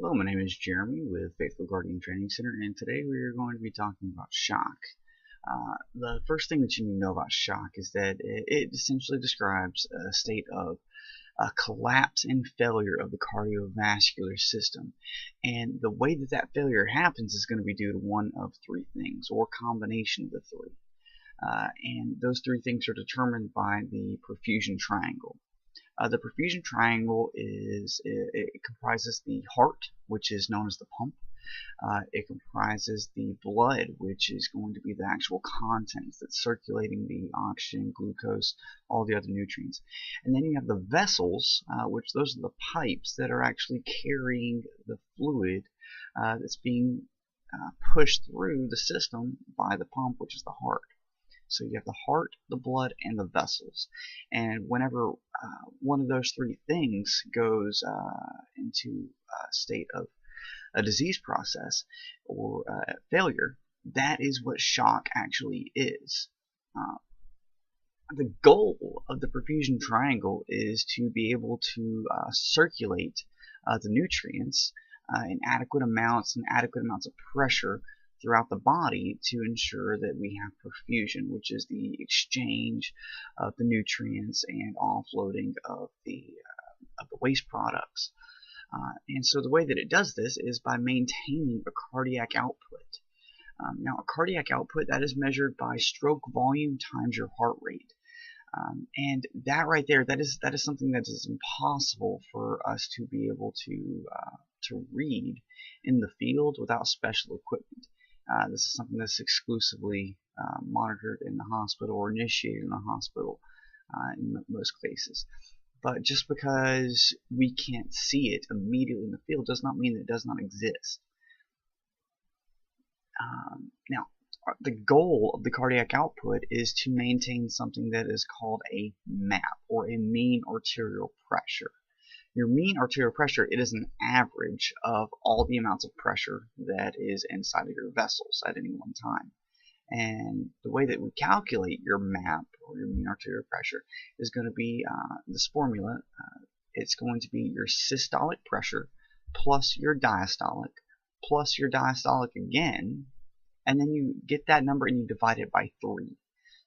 Hello, my name is Jeremy with Faithful Guardian Training Center, and today we are going to be talking about shock. The first thing that you need to know about shock is that it essentially describes a state of collapse and failure of the cardiovascular system. And the way that that failure happens is going to be due to one of three things, or combination of the three. And those three things are determined by the perfusion triangle. The perfusion triangle it comprises the heart, which is known as the pump. It comprises the blood, which is going to be the actual contents that's circulating the oxygen, glucose, all the other nutrients. And then you have the vessels, which those are the pipes that are actually carrying the fluid that's being pushed through the system by the pump, which is the heart. So you have the heart, the blood, and the vessels. And whenever one of those three things goes into a state of a disease process or failure, that is what shock actually is. The goal of the perfusion triangle is to be able to circulate the nutrients in adequate amounts and adequate amounts of pressure throughout the body to ensure that we have perfusion, which is the exchange of the nutrients and offloading of the waste products. And so the way that it does this is by maintaining a cardiac output. Now, a cardiac output that is measured by stroke volume times your heart rate. And that right there, that is something that is impossible for us to be able to read in the field without special equipment. This is something that's exclusively monitored in the hospital or initiated in the hospital in most cases. But just because we can't see it immediately in the field does not mean that it does not exist. Now, the goal of the cardiac output is to maintain something that is called a MAP, or a mean arterial pressure. Your mean arterial pressure, it is an average of all the amounts of pressure that is inside of your vessels at any one time. And the way that we calculate your MAP, or your mean arterial pressure, is going to be this formula. It's going to be your systolic pressure plus your diastolic again, and then you get that number and you divide it by 3.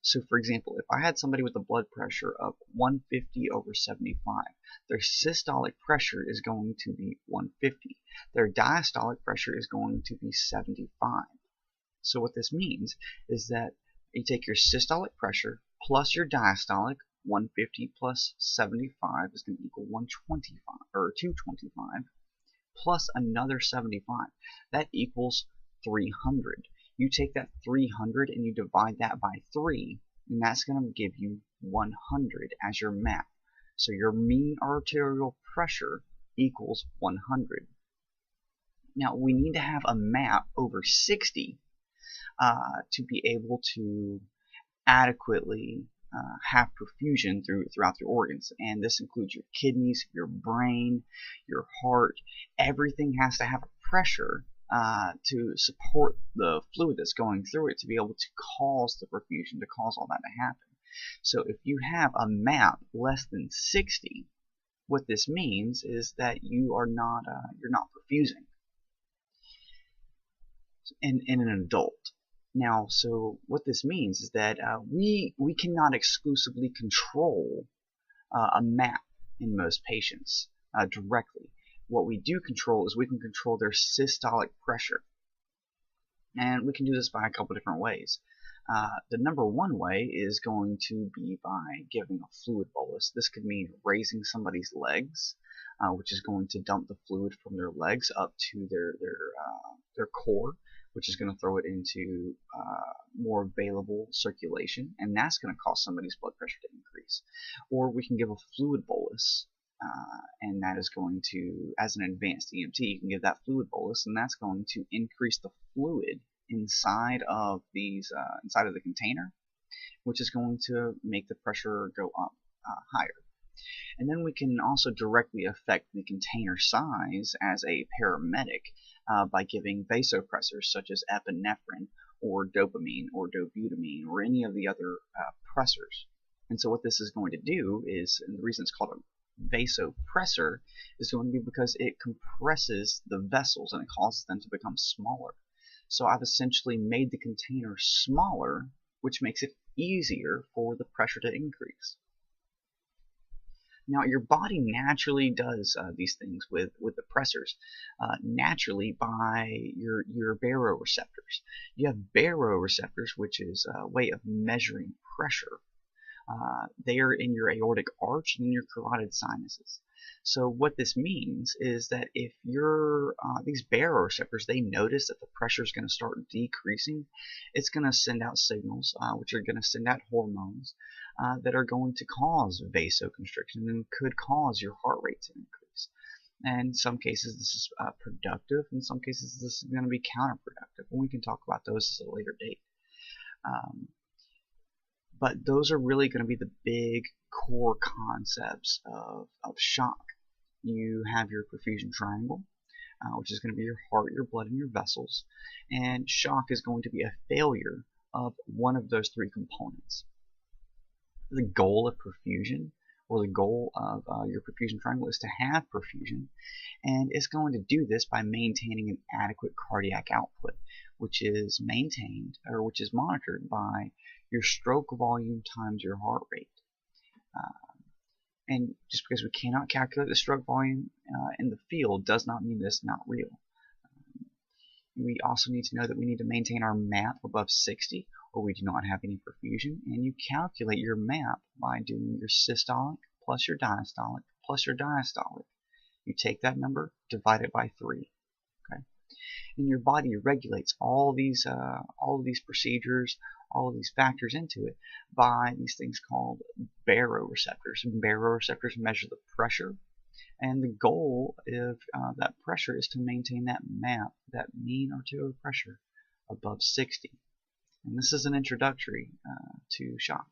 So, for example, if I had somebody with a blood pressure of 150/75, their systolic pressure is going to be 150. Their diastolic pressure is going to be 75. So what this means is that you take your systolic pressure plus your diastolic, 150 plus 75 is going to equal 125, or 225, plus another 75. That equals 300. You take that 300 and you divide that by 3, and that's going to give you 100 as your MAP. So your mean arterial pressure equals 100. Now, we need to have a MAP over 60 to be able to adequately have perfusion throughout your organs. And this includes your kidneys, your brain, your heart. Everything has to have a pressure to support the fluid that's going through it to be able to cause the perfusion, to cause all that to happen. So if you have a MAP less than 60, what this means is that you're not perfusing in an adult. Now, so what this means is that we cannot exclusively control a MAP in most patients directly. What we do control is we can control their systolic pressure. And we can do this by a couple different ways. The number one way is going to be by giving a fluid bolus. This could mean raising somebody's legs, which is going to dump the fluid from their legs up to their core, which is going to throw it into more available circulation, and that's going to cause somebody's blood pressure to increase. Or we can give a fluid bolus, and that is going to, as an advanced EMT, you can give that fluid bolus, and that's going to increase the fluid inside of the container, which is going to make the pressure go up higher. And then we can also directly affect the container size as a paramedic by giving vasopressors such as epinephrine or dopamine or dobutamine or any of the other pressors. And so what this is going to do is, and the reason it's called a vasopressor is going to be because it compresses the vessels and it causes them to become smaller. So I've essentially made the container smaller, which makes it easier for the pressure to increase. Now, your body naturally does these things with the pressors, naturally by your baroreceptors. You have baroreceptors, which is a way of measuring pressure. They are in your aortic arch and in your carotid sinuses. So what this means is that if these baroreceptors, they notice that the pressure is going to start decreasing, it's going to send out signals, which are going to send out hormones that are going to cause vasoconstriction and could cause your heart rate to increase. And in some cases this is productive, in some cases this is going to be counterproductive, and we can talk about those at a later date. But those are really going to be the big core concepts of shock. You have your perfusion triangle, which is going to be your heart, your blood, and your vessels. And shock is going to be a failure of one of those three components. The goal of perfusion, or the goal of your perfusion triangle, is to have perfusion. And it's going to do this by maintaining an adequate cardiac output, which is maintained, or which is monitored by your stroke volume times your heart rate. And just because we cannot calculate the stroke volume in the field does not mean that it's not real. We also need to know that we need to maintain our MAP above 60, or we do not have any perfusion. And you calculate your MAP by doing your systolic plus your diastolic plus your diastolic. You take that number, divide it by 3. Okay? And your body regulates all these procedures, all of these factors into it by these things called baroreceptors. And baroreceptors measure the pressure, and the goal of that pressure is to maintain that MAP, that mean arterial pressure, above 60. And this is an introductory to shock.